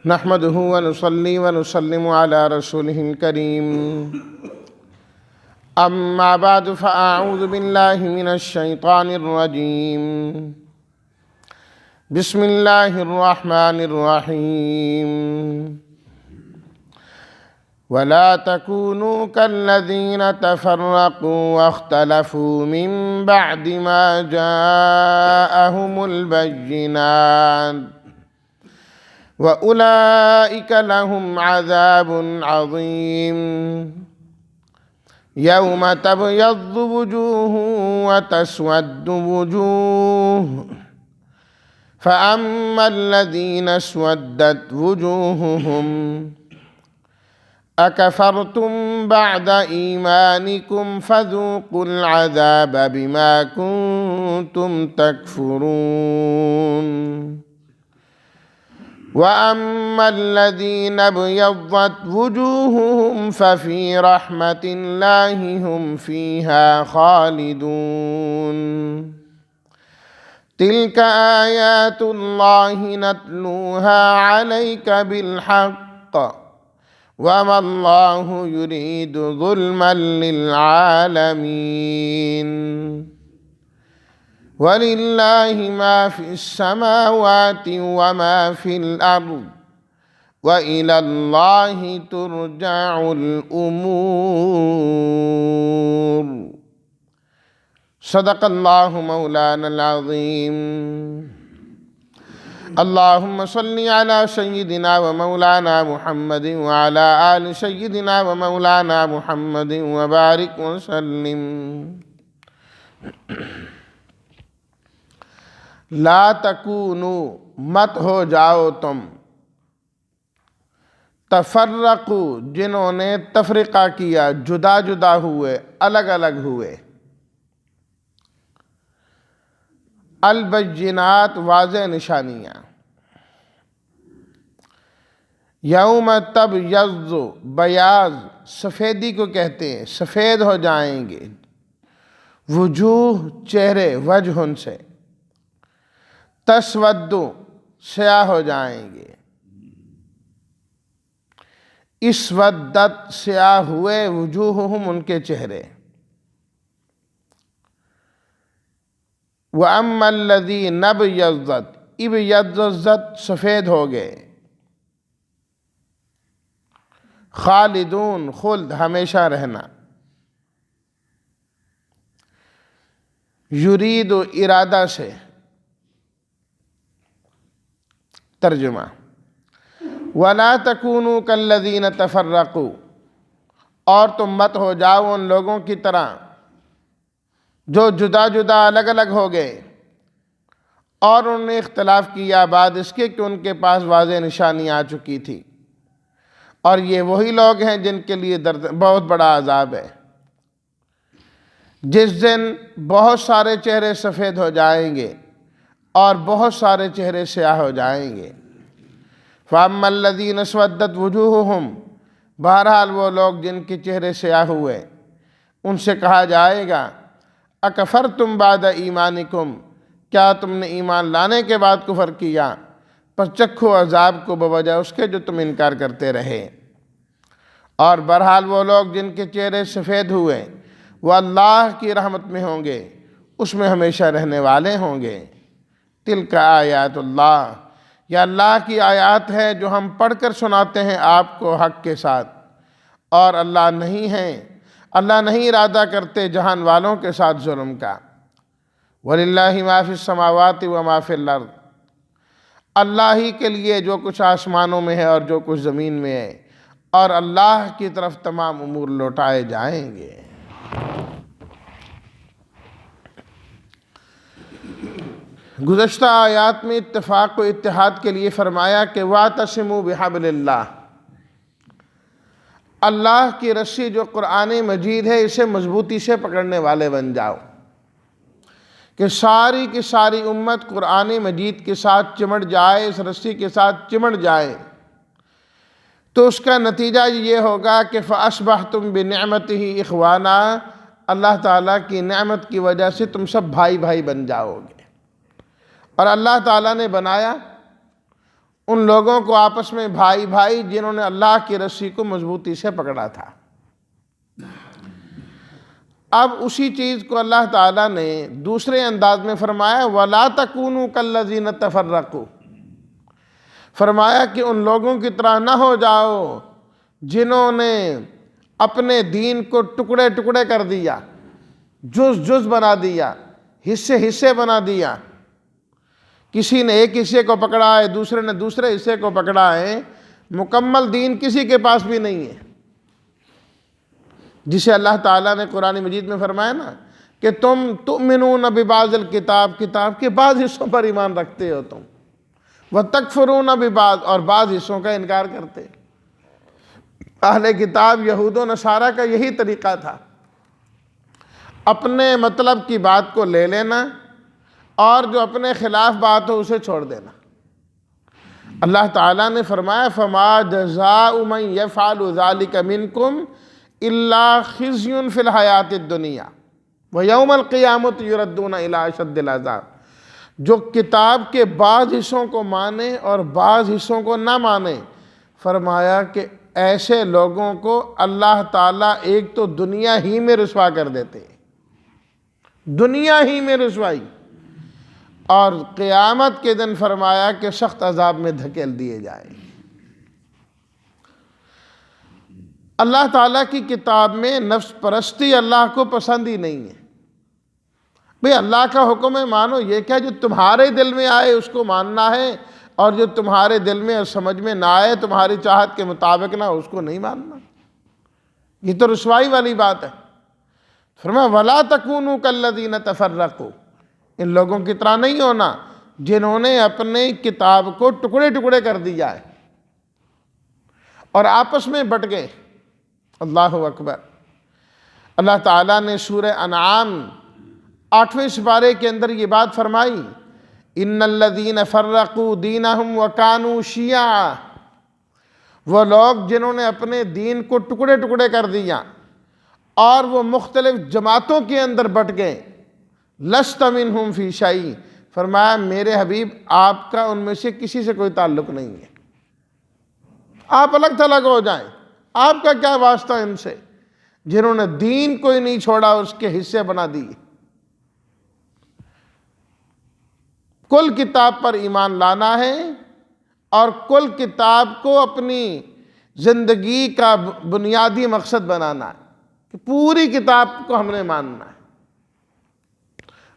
نحمده ونصلي ونسلم على رسوله الكريم أما بعد فأعوذ بالله من الشيطان الرجيم بسم الله الرحمن الرحيم ولا تكونوا كالذين تفرقوا واختلفوا من بعد ما جاءهم البينات وأولئك لهم عذاب عظيم يوم تبيض وجوه وتسود وجوه فأما الذين اسودت وجوههم أكفرتم بعد إيمانكم فذوقوا العذاب بما كنتم تكفرون وأما الذين ابيضت وجوههم ففي رحمة الله هم فيها خالدون تلك آيات الله نتلوها عليك بالحق وما الله يريد ظلما للعالمين ولله ما في السماوات وما في الأرض وإلى الله ترجع الأمور صدق الله مولانا العظيم اللهم صل على سيدنا ومولانا محمد وعلى آل سيدنا ومولانا محمد وبارك وسلم لا تکونو مت ہو جاؤ تم تفرقو جنہوں نے تفرقہ کیا جدا جدا ہوئے الگ الگ ہوئے البینات واضح نشانیاں یوم تبیض بیاض سفیدی کو کہتے ہیں سفید ہو جائیں گے وجوہ چہرے وجہن سے تسود سیاہ ہو جائیں گے اسودت سیاہ ہوئے وجوہہم ان کے چہرے وَأَمَّا الَّذِينَ ابْيَضَّتْ ابْيَضَّتْ سفید ہو گئے خالدون خلد ہمیشہ رہنا یرید ارادہ سے ترجمہ وَلَا تَكُونُوا كَالَّذِينَ تَفَرَّقُوا اور تم مت ہو جاؤ ان لوگوں کی طرح جو جدا جدا الگ الگ ہو گئے اور انہوں نے اختلاف کیا بعد اس کے کہ ان کے پاس واضح نشانی آ چکی تھی اور یہ وہی لوگ ہیں جن کے لیے بہت بڑا عذاب ہے جس دن بہت سارے چہرے سفید ہو جائیں گے اور بہت سارے چہرے سیاہ ہو جائیں گے فَأَمَّا الَّذِينَ اسْوَدَّتْ وُجُوهُهُمْ بہرحال وہ لوگ جن کے چہرے سیاہ ہوئے ان سے کہا جائے گا اکفرتم بعد ایمانکم کیا تم نے ایمان لانے کے بعد کفر کیا پس چکھو عذاب کو بوجہ اس کے جو تم انکار کرتے رہے اور بہرحال وہ لوگ جن کے چہرے سفید ہوئے وہ اللہ کی رحمت میں ہوں گے اس میں ہمیشہ رہنے والے ہوں گے تلک آیات اللہ یہ اللہ کی آیات ہے جو ہم پڑھ کر سناتے ہیں آپ کو حق کے ساتھ اور اللہ نہیں ارادہ کرتے جہان والوں کے ساتھ ظلم کا وَلِلَّهِ مَا فِي السَّمَاوَاتِ وَمَا فِي الْأَرْضِ اللہ ہی کے لیے جو کچھ آسمانوں میں ہے اور جو کچھ زمین میں ہے اور اللہ کی طرف تمام امور لوٹائے جائیں گے گزشتہ آیات میں اتفاق و اتحاد کے لیے فرمایا کہ وَاعْتَصِمُوا بِحَبْلِ اللَّهِ اللہ کی رسی جو قرآن مجید ہے اسے مضبوطی سے پکڑنے والے بن جاؤ کہ ساری کی ساری امت قرآن مجید کے ساتھ چمٹ جائے اس رسی کے ساتھ چمٹ جائے تو اس کا نتیجہ یہ ہوگا کہ فَأَصْبَحْتُمْ بِنِعْمَتِهِ إِخْوَانًا اللہ تعالیٰ کی نعمت کی وجہ سے تم سب بھائی بھائی بن جاؤ گے اور اللہ تعالیٰ نے بنایا ان لوگوں کو آپس میں بھائی بھائی جنہوں نے اللہ کی رسی کو مضبوطی سے پکڑا تھا۔ اب اسی چیز کو اللہ تعالیٰ نے دوسرے انداز میں فرمایا وَلَا تَكُونُوا كَالَّذِينَ تَفَرَّقُوا، فرمایا کہ ان لوگوں کی طرح نہ ہو جاؤ جنہوں نے اپنے دین کو ٹکڑے ٹکڑے کر دیا، جز جز بنا دیا، حصے حصے بنا دیا۔ کسی نے ایک حصے کو پکڑا ہے، دوسرے نے دوسرے حصے کو پکڑا ہے، مکمل دین کسی کے پاس بھی نہیں ہے۔ جسے اللہ تعالیٰ نے قرآن مجید میں فرمایا نا کہ تم تؤمنون ببعض الکتاب، کتاب کے بعض حصوں پر ایمان رکھتے ہو تم، وتکفرون ببعض، اور بعض حصوں کا انکار کرتے۔ اہل کتاب یہود و نصارہ کا یہی طریقہ تھا، اپنے مطلب کی بات کو لے لینا اور جو اپنے خلاف بات ہو اسے چھوڑ دینا۔ اللہ تعالیٰ نے فرمایا فَمَا جَزَاءُ مَن يَفْعَلُ ذَلِكَ مِنكُمْ إِلَّا خِزْيٌ فِي الْحَيَاةِ الدُّنْيَا وَيَوْمَ الْقِيَامَةِ يُرَدُّونَ إِلَىٰ أَشَدِّ الْعَذَابِ، جو کتاب کے بعض حصوں کو مانے اور بعض حصوں کو نہ مانے، فرمایا کہ ایسے لوگوں کو اللہ تعالیٰ ایک تو دنیا ہی میں رسوا کر دیتے، دنیا ہی میں رسوائی، اور قیامت کے دن فرمایا کہ سخت عذاب میں دھکیل دیے جائیں۔ اللہ تعالیٰ کی کتاب میں نفس پرستی اللہ کو پسند ہی نہیں ہے۔ بھئی اللہ کا حکم ہے مانو، یہ کیا جو تمہارے دل میں آئے اس کو ماننا ہے، اور جو تمہارے دل میں اور سمجھ میں نہ آئے تمہاری چاہت کے مطابق نہ اس کو نہیں ماننا، یہ تو رسوائی والی بات ہے۔ فرمایا وَلَا تَكُونُوا كَالَّذِينَ تَفَرَّقُوا، ان لوگوں کی طرح نہیں ہونا جنہوں نے اپنے کتاب کو ٹکڑے ٹکڑے کر دیا ہے اور آپس میں بٹ گئے۔ اللہ اکبر۔ اللہ تعالیٰ نے سورہ انعام 8ویں سپارے کے اندر یہ بات فرمائی ان الذین فرقوا دینہم وکانوا شیعا، وہ لوگ جنہوں نے اپنے دین کو ٹکڑے ٹکڑے کر دیا اور وہ مختلف جماعتوں کے اندر بٹ گئے، لست منہم فی شیء، فرمایا میرے حبیب آپ کا ان میں سے کسی سے کوئی تعلق نہیں ہے، آپ الگ تھلگ ہو جائیں، آپ کا کیا واسطہ ان سے جنہوں نے دین کوئی نہیں چھوڑا اس کے حصے بنا دیے۔ کل کتاب پر ایمان لانا ہے اور کل کتاب کو اپنی زندگی کا بنیادی مقصد بنانا ہے کہ پوری کتاب کو ہم نے ماننا ہے۔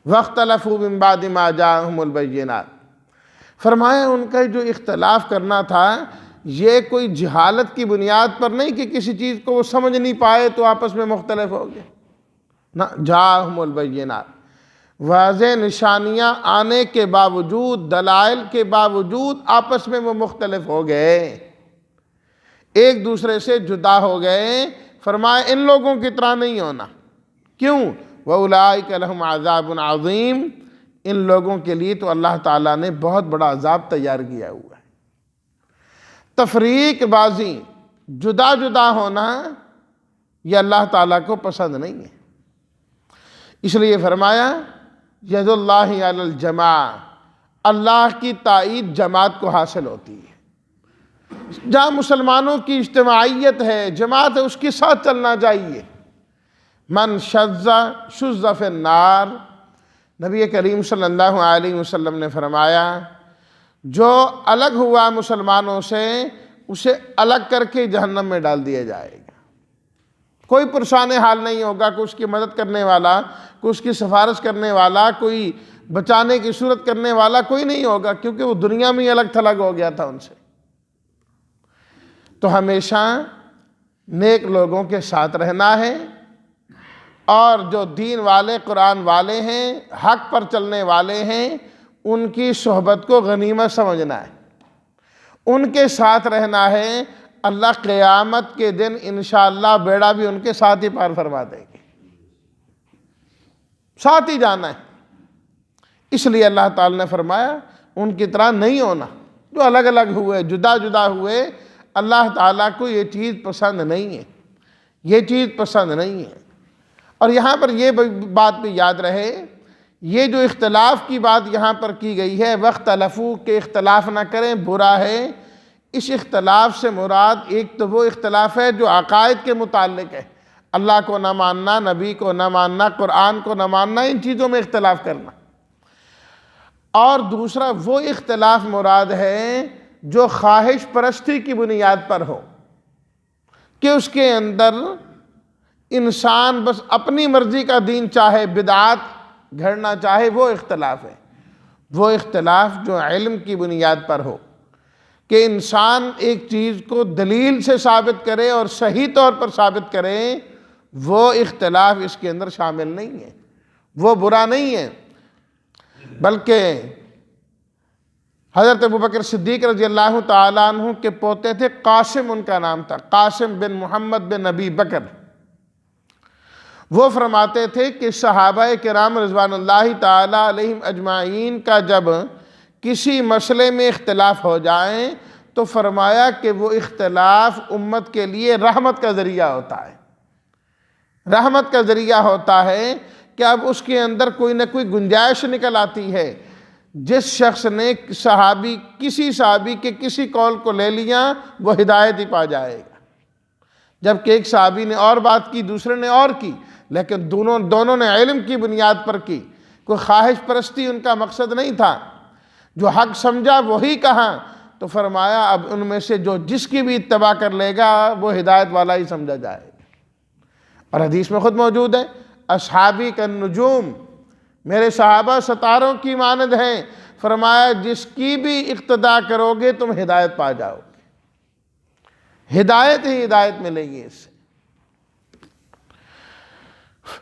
وَاخْتَلَفُوا مِن بَعْدِ مَا جَاءَهُمُ الْبَيِّنَاتُ، فرمایا ان کا جو اختلاف کرنا تھا یہ کوئی جہالت کی بنیاد پر نہیں کہ کسی چیز کو وہ سمجھ نہیں پائے تو آپس میں مختلف ہو گئے، نہ، جَاءَهُمُ الْبَيِّنَاتُ، واضح نشانیاں آنے کے باوجود، دلائل کے باوجود آپس میں وہ مختلف ہو گئے، ایک دوسرے سے جدا ہو گئے۔ فرمایا ان لوگوں کی طرح نہیں ہونا، کیوں؟ وَأُولَٰئِكَ لَهُمْ عَذَابٌ عَظِيمٌ، ان لوگوں کے لیے تو اللہ تعالیٰ نے بہت بڑا عذاب تیار کیا ہوا ہے۔ تفریق بازی، جدا جدا ہونا، یہ اللہ تعالیٰ کو پسند نہیں ہے۔ اس لیے فرمایا ید اللہ علی الجماع، اللہ کی تائید جماعت کو حاصل ہوتی ہے۔ جہاں مسلمانوں کی اجتماعیت ہے، جماعت ہے، اس کے ساتھ چلنا چاہیے۔ من شذ فی النار، نبی کریم صلی اللہ علیہ وسلم نے فرمایا جو الگ ہوا مسلمانوں سے اسے الگ کر کے جہنم میں ڈال دیا جائے گا۔ کوئی پرسان حال نہیں ہوگا، کوئی اس کی مدد کرنے والا، کوئی اس کی سفارش کرنے والا، کوئی بچانے کی صورت کرنے والا کوئی نہیں ہوگا، کیونکہ وہ دنیا میں الگ تھلگ ہو گیا تھا ان سے۔ تو ہمیشہ نیک لوگوں کے ساتھ رہنا ہے، اور جو دین والے، قرآن والے ہیں، حق پر چلنے والے ہیں، ان کی صحبت کو غنیمت سمجھنا ہے، ان کے ساتھ رہنا ہے۔ اللہ قیامت کے دن انشاءاللہ بیڑا بھی ان کے ساتھ ہی پار فرما دیں گے، ساتھ ہی جانا ہے۔ اس لیے اللہ تعالی نے فرمایا ان کی طرح نہیں ہونا، جو الگ الگ ہوئے، جدا جدا ہوئے، اللہ تعالیٰ کو یہ چیز پسند نہیں ہے، یہ چیز پسند نہیں ہے۔ اور یہاں پر یہ بات بھی یاد رہے یہ جو اختلاف کی بات یہاں پر کی گئی ہے، وَاخْتَلَفُوا کہ اختلاف نہ کریں، برا ہے، اس اختلاف سے مراد ایک تو وہ اختلاف ہے جو عقائد کے متعلق ہے، اللہ کو نہ ماننا، نبی کو نہ ماننا، قرآن کو نہ ماننا، ان چیزوں میں اختلاف کرنا، اور دوسرا وہ اختلاف مراد ہے جو خواہش پرستی کی بنیاد پر ہو، کہ اس کے اندر انسان بس اپنی مرضی کا دین چاہے، بدعات گھڑنا چاہے، وہ اختلاف ہے۔ وہ اختلاف جو علم کی بنیاد پر ہو، کہ انسان ایک چیز کو دلیل سے ثابت کرے اور صحیح طور پر ثابت کرے، وہ اختلاف اس کے اندر شامل نہیں ہے، وہ برا نہیں ہے، بلکہ حضرت ابوبکر صدیق رضی اللہ تعالیٰ عنہ کے پوتے تھے، قاسم ان کا نام تھا، قاسم بن محمد بن ابی بکر۔ وہ فرماتے تھے کہ صحابہ کرام رضوان اللہ تعالیٰ علیہم اجمعین کا جب کسی مسئلے میں اختلاف ہو جائیں تو فرمایا کہ وہ اختلاف امت کے لیے رحمت کا ذریعہ ہوتا ہے، رحمت کا ذریعہ ہوتا ہے، کہ اب اس کے اندر کوئی نہ کوئی گنجائش نکل آتی ہے۔ جس شخص نے کسی صحابی کے کسی قول کو لے لیا، وہ ہدایت ہی پا جائے گا، جبکہ ایک صحابی نے اور بات کی، دوسرے نے اور کی، لیکن دونوں نے علم کی بنیاد پر کی، کوئی خواہش پرستی ان کا مقصد نہیں تھا، جو حق سمجھا وہی کہا، تو فرمایا اب ان میں سے جو جس کی بھی اتباع کر لے گا وہ ہدایت والا ہی سمجھا جائے گا۔ اور حدیث میں خود موجود ہے، اصحابی کالنجوم، میرے صحابہ ستاروں کی مانند ہیں، فرمایا جس کی بھی اقتداء کرو گے تم ہدایت پا جاؤ گے، ہدایت ہی ہدایت ملے گی اس سے۔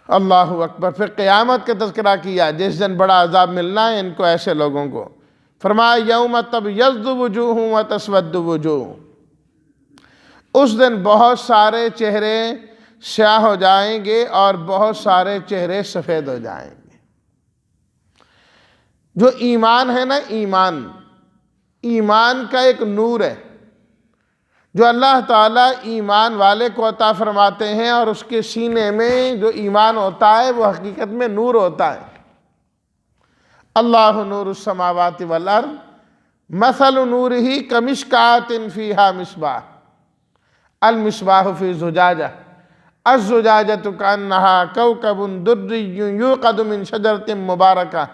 اللہ اکبر۔ پھر قیامت کا تذکرہ کیا، جس دن بڑا عذاب ملنا ہے ان کو، ایسے لوگوں کو، فرمایا یوم تبیض وجوہ وتسود وجوہ، اس دن بہت سارے چہرے سیاہ ہو جائیں گے اور بہت سارے چہرے سفید ہو جائیں گے۔ جو ایمان ہے نا، ایمان کا ایک نور ہے جو اللہ تعالیٰ ایمان والے کو عطا فرماتے ہیں، اور اس کے سینے میں جو ایمان ہوتا ہے وہ حقیقت میں نور ہوتا ہے۔ اللہ نور السماوات والارض مثل نورہ کمشکاۃ فیہا مصباح المصباح فی زجاجہ الزجاجۃ کأنہا کوکب دری یوقد من شجرۃ مبارکہ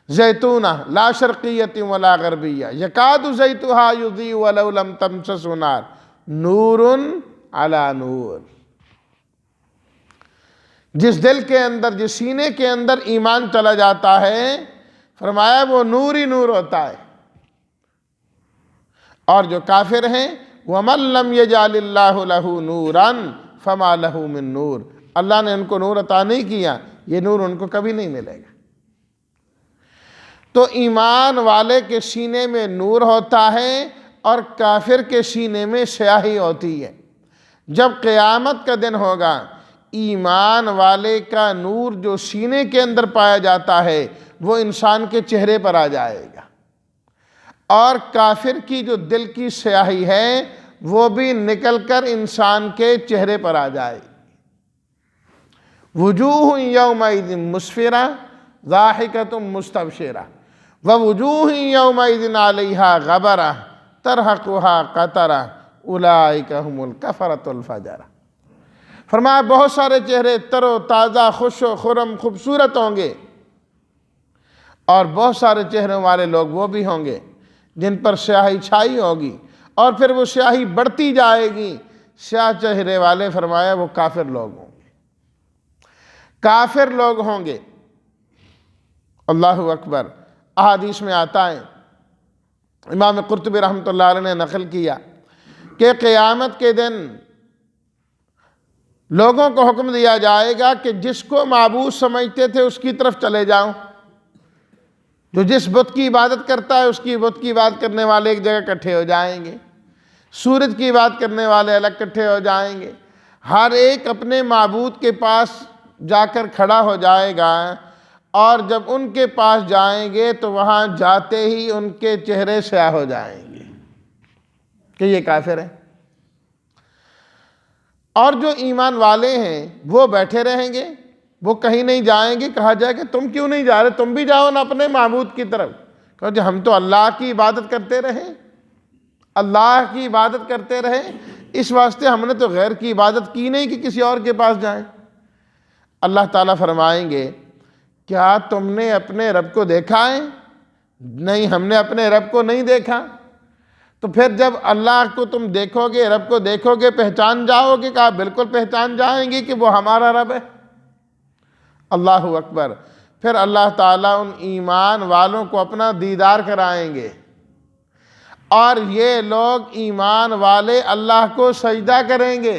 زیتونہ لا شرقیۃ ولا غربیہ یکاد زیتها یضیء ولو لم تمسسہ نار نور علی نور۔ جس دل کے اندر، جس سینے کے اندر ایمان چلا جاتا ہے، فرمایا وہ نور ہی نور ہوتا ہے۔ اور جو کافر ہیں، وَمَن لَّمْ يَجْعَلِ اللَّهُ لَهُ نُورًا فَمَا لَهُ مِن نور، اللہ نے ان کو نور عطا نہیں کیا، یہ نور ان کو کبھی نہیں ملے گا۔ تو ایمان والے کے سینے میں نور ہوتا ہے اور کافر کے سینے میں سیاہی ہوتی ہے۔ جب قیامت کا دن ہوگا، ایمان والے کا نور جو سینے کے اندر پایا جاتا ہے وہ انسان کے چہرے پر آ جائے گا، اور کافر کی جو دل کی سیاہی ہے وہ بھی نکل کر انسان کے چہرے پر آ جائے گی۔ وجوہ یومئذ مسفرہ ضاحکۃ مستبشرہ ووجوہ یومئذ علیہا غبرہ ترہقہا قترہ اولئک ھم الکفرۃ الفجرہ۔ فرمایا بہت سارے چہرے تر و تازہ، خوش و خرم، خوبصورت ہوں گے، اور بہت سارے چہروں والے لوگ وہ بھی ہوں گے جن پر سیاہی چھائی ہوگی، اور پھر وہ سیاہی بڑھتی جائے گی۔ سیاہ چہرے والے، فرمایا وہ کافر لوگ ہوں گے، کافر لوگ ہوں گے۔ اللہ اکبر۔ احادیث میں آتا ہے، امام قرطبی رحمۃ اللہ علیہ نے نقل کیا کہ قیامت کے دن لوگوں کو حکم دیا جائے گا کہ جس کو معبود سمجھتے تھے اس کی طرف چلے جاؤ، جو جس بت کی عبادت کرتا ہے اس کی بت کی عبادت کرنے والے ایک جگہ اکٹھے ہو جائیں گے، سورج کی عبادت کرنے والے الگ اکٹھے ہو جائیں گے، ہر ایک اپنے معبود کے پاس جا کر کھڑا ہو جائے گا، اور جب ان کے پاس جائیں گے تو وہاں جاتے ہی ان کے چہرے سیاہ ہو جائیں گے کہ یہ کافر ہیں، اور جو ایمان والے ہیں وہ بیٹھے رہیں گے، وہ کہیں نہیں جائیں گے، کہا جائے کہ تم کیوں نہیں جا رہے، تم بھی جاؤ نا اپنے معبود کی طرف، کہو جی ہم تو اللہ کی عبادت کرتے رہے، اللہ کی عبادت کرتے رہے، اس واسطے ہم نے تو غیر کی عبادت کی نہیں کہ کسی اور کے پاس جائیں۔ اللہ تعالیٰ فرمائیں گے کیا تم نے اپنے رب کو دیکھا ہے؟ نہیں، ہم نے اپنے رب کو نہیں دیکھا۔ تو پھر جب اللہ کو تم دیکھو گے، رب کو دیکھو گے، پہچان جاؤ گے، کہا بالکل پہچان جائیں گے کہ وہ ہمارا رب ہے۔ اللہ اکبر۔ پھر اللہ تعالیٰ ان ایمان والوں کو اپنا دیدار کرائیں گے، اور یہ لوگ ایمان والے اللہ کو سجدہ کریں گے،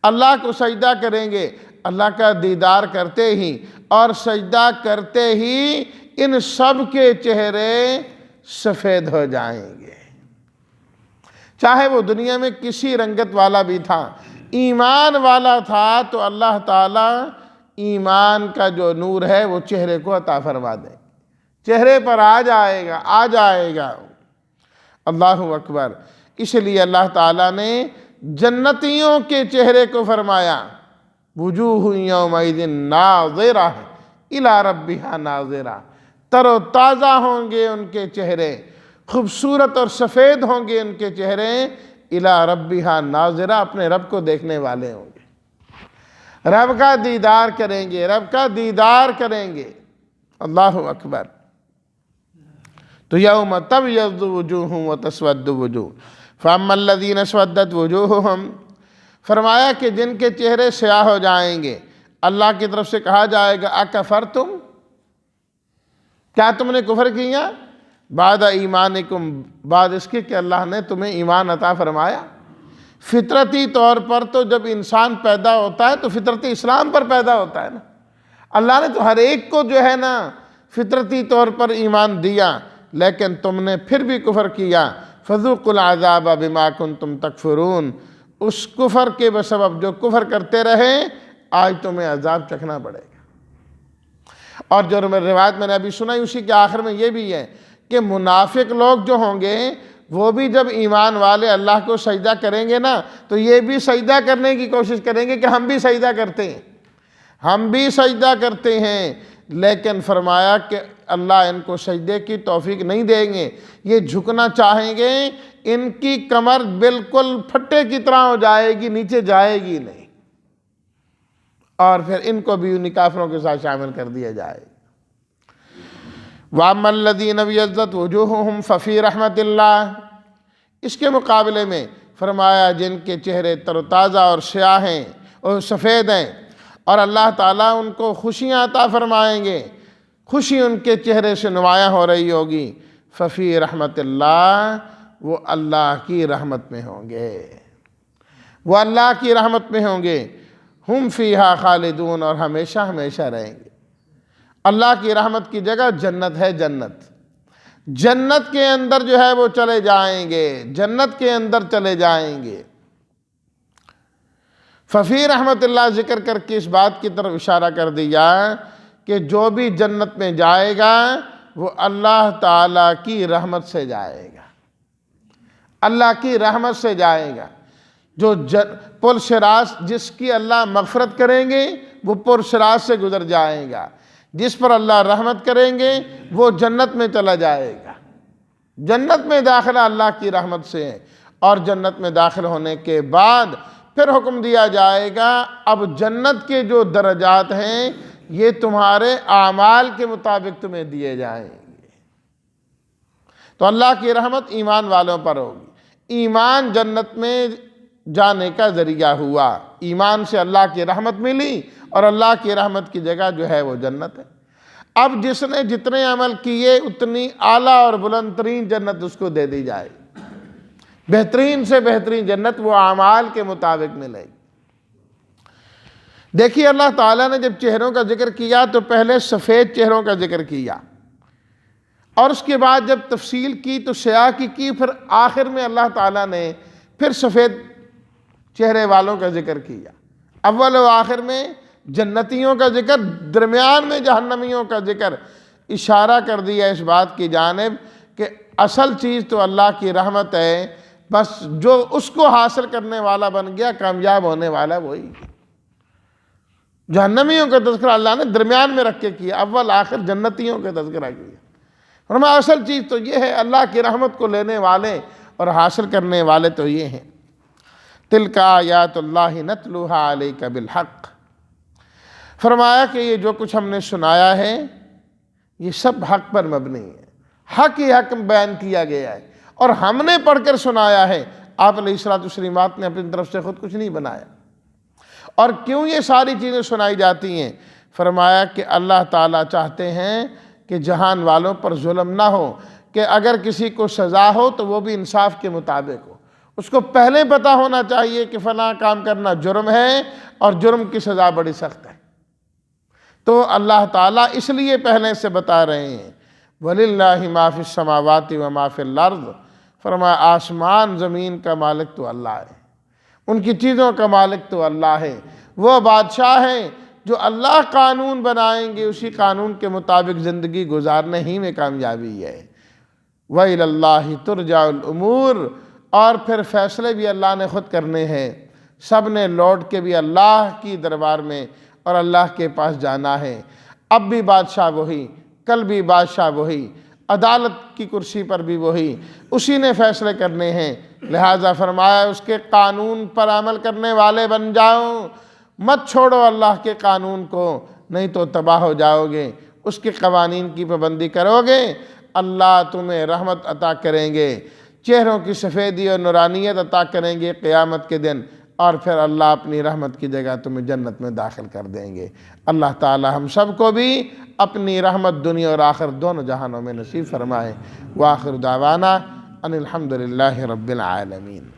اللہ کو سجدہ کریں گے، اللہ کا دیدار کرتے ہی اور سجدہ کرتے ہی ان سب کے چہرے سفید ہو جائیں گے، چاہے وہ دنیا میں کسی رنگت والا بھی تھا، ایمان والا تھا تو اللہ تعالیٰ ایمان کا جو نور ہے وہ چہرے کو عطا فرما دے، چہرے پر آ جائے گا، آ جائے گا۔ اللہ اکبر۔ اس لیے اللہ تعالیٰ نے جنتیوں کے چہرے کو فرمایا وجوہ یومئذ ناظرہ الی ربہا ناظرہ، تر و تازہ ہوں گے ان کے چہرے، خوبصورت اور سفید ہوں گے ان کے چہرے، الی ربہا ناظرہ، اپنے رب کو دیکھنے والے ہوں گے، رب کا دیدار کریں گے، رب کا دیدار کریں گے۔ اللہ اکبر۔ تو یوم تبیض وجوہ وتسود وجوہ فاما الذین اسودت وجوہہم، فرمایا کہ جن کے چہرے سیاہ ہو جائیں گے، اللہ کی طرف سے کہا جائے گا اکفرتم، کیا تم نے کفر کیا، بعد ایمانکم، بعد اس کے کہ اللہ نے تمہیں ایمان عطا فرمایا۔ فطرتی طور پر تو جب انسان پیدا ہوتا ہے تو فطرتی اسلام پر پیدا ہوتا ہے نا، اللہ نے تو ہر ایک کو جو ہے نا فطرتی طور پر ایمان دیا، لیکن تم نے پھر بھی کفر کیا، فذوقوا العذاب بما کنتم تکفرون، اس کفر کے بسبب جو کفر کرتے رہے آج تمہیں عذاب چکھنا پڑے گا۔ اور جو روایت میں نے ابھی سنائی اسی کے آخر میں یہ بھی ہے کہ منافق لوگ جو ہوں گے وہ بھی جب ایمان والے اللہ کو سجدہ کریں گے نا تو یہ بھی سجدہ کرنے کی کوشش کریں گے کہ ہم بھی سجدہ کرتے ہیں، ہم بھی سجدہ کرتے ہیں، لیکن فرمایا کہ اللہ ان کو سجدے کی توفیق نہیں دیں گے، یہ جھکنا چاہیں گے، ان کی کمر بالکل پھٹے کی طرح ہو جائے گی، نیچے جائے گی نہیں، اور پھر ان کو بھی ان کافروں کے ساتھ شامل کر دیا جائے۔ وَأَمَّا الَّذِينَ ابْيَضَّتْ وُجُوهُهُمْ فَفِي رَحْمَةِ اللَّهِ، اس کے مقابلے میں فرمایا جن کے چہرے تر و تازہ اور سیاہ ہیں اور سفید ہیں اور اللہ تعالیٰ ان کو خوشیاں عطا فرمائیں گے، خوشی ان کے چہرے سے نمایاں ہو رہی ہوگی، ففی رحمت اللہ، وہ اللہ کی رحمت میں ہوں گے، وہ اللہ کی رحمت میں ہوں گے، ہم فیہا خالدون، اور ہمیشہ ہمیشہ رہیں گے۔ اللہ کی رحمت کی جگہ جنت ہے، جنت، جنت کے اندر جو ہے وہ چلے جائیں گے، جنت کے اندر چلے جائیں گے۔ ففی رحمت اللہ ذکر کر کے اس بات کی طرف اشارہ کر دیا کہ جو بھی جنت میں جائے گا وہ اللہ تعالیٰ کی رحمت سے جائے گا، اللہ کی رحمت سے جائے گا۔ جو پل صراط جس کی اللہ مغفرت کریں گے وہ پل صراط سے گزر جائے گا، جس پر اللہ رحمت کریں گے وہ جنت میں چلا جائے گا، جنت میں داخلہ اللہ کی رحمت سے ہے۔ اور جنت میں داخل ہونے کے بعد پھر حکم دیا جائے گا اب جنت کے جو درجات ہیں یہ تمہارے اعمال کے مطابق تمہیں دیے جائیں گے۔ تو اللہ کی رحمت ایمان والوں پر ہوگی، ایمان جنت میں جانے کا ذریعہ ہوا، ایمان سے اللہ کی رحمت ملی اور اللہ کی رحمت کی جگہ جو ہے وہ جنت ہے۔ اب جس نے جتنے عمل کیے اتنی اعلیٰ اور بلند ترین جنت اس کو دے دی جائے، بہترین سے بہترین جنت وہ اعمال کے مطابق ملے گی۔ دیکھیے اللہ تعالیٰ نے جب چہروں کا ذکر کیا تو پہلے سفید چہروں کا ذکر کیا، اور اس کے بعد جب تفصیل کی تو سیاہ کی، پھر آخر میں اللہ تعالیٰ نے پھر سفید چہرے والوں کا ذکر کیا، اول و آخر میں جنتیوں کا ذکر، درمیان میں جہنمیوں کا ذکر، اشارہ کر دیا اس بات کی جانب کہ اصل چیز تو اللہ کی رحمت ہے، بس جو اس کو حاصل کرنے والا بن گیا کامیاب ہونے والا وہی۔ جہنمیوں کا تذکرہ اللہ نے درمیان میں رکھ کے کیا، اول آخر جنتیوں کا تذکرہ کیا۔ فرمایا اصل چیز تو یہ ہے، اللہ کی رحمت کو لینے والے اور حاصل کرنے والے تو یہ ہیں۔ تلک آیات اللہ نتلوہا علیک بالحق، فرمایا کہ یہ جو کچھ ہم نے سنایا ہے یہ سب حق پر مبنی ہے، حق ہی حق بیان کیا گیا ہے، اور ہم نے پڑھ کر سنایا ہے۔ آپ علیہ الصلوٰۃ والتسلیمات نے اپنی طرف سے خود کچھ نہیں بنایا۔ اور کیوں یہ ساری چیزیں سنائی جاتی ہیں؟ فرمایا کہ اللہ تعالیٰ چاہتے ہیں کہ جہان والوں پر ظلم نہ ہو، کہ اگر کسی کو سزا ہو تو وہ بھی انصاف کے مطابق ہو۔ اس کو پہلے پتہ ہونا چاہیے کہ فلاں کام کرنا جرم ہے اور جرم کی سزا بڑی سخت ہے۔ تو اللہ تعالیٰ اس لیے پہلے سے بتا رہے ہیں وَلِلَّهِ مَا فِي السَّمَاوَاتِ وَمَا فِي الْأَرْضِ، فرمایا آسمان زمین کا مالک تو اللہ ہے، ان کی چیزوں کا مالک تو اللہ ہے۔ وہ بادشاہ ہیں جو اللہ قانون بنائیں گے، اسی قانون کے مطابق زندگی گزارنے ہی میں کامیابی ہے۔ وَإِلَى اللَّهِ تُرْجَعُ الْأُمُورُ، اور پھر فیصلے بھی اللہ نے خود کرنے ہیں، سب نے لوٹ کے بھی اللہ کی دربار میں اور اللہ کے پاس جانا ہے۔ اب بھی بادشاہ وہی، کل بھی بادشاہ وہی، عدالت کی کرسی پر بھی وہی، اسی نے فیصلے کرنے ہیں۔ لہٰذا فرمایا اس کے قانون پر عمل کرنے والے بن جاؤ، مت چھوڑو اللہ کے قانون کو، نہیں تو تباہ ہو جاؤ گے۔ اس کے قوانین کی پابندی کرو گے، اللہ تمہیں رحمت عطا کریں گے، چہروں کی سفیدی اور نورانیت عطا کریں گے قیامت کے دن، اور پھر اللہ اپنی رحمت کی جگہ تمہیں جنت میں داخل کر دیں گے۔ اللہ تعالی ہم سب کو بھی اپنی رحمت دنیا اور آخر دونوں جہانوں میں نصیب فرمائے۔ وآخر دعوانا ان الحمدللہ رب العالمین۔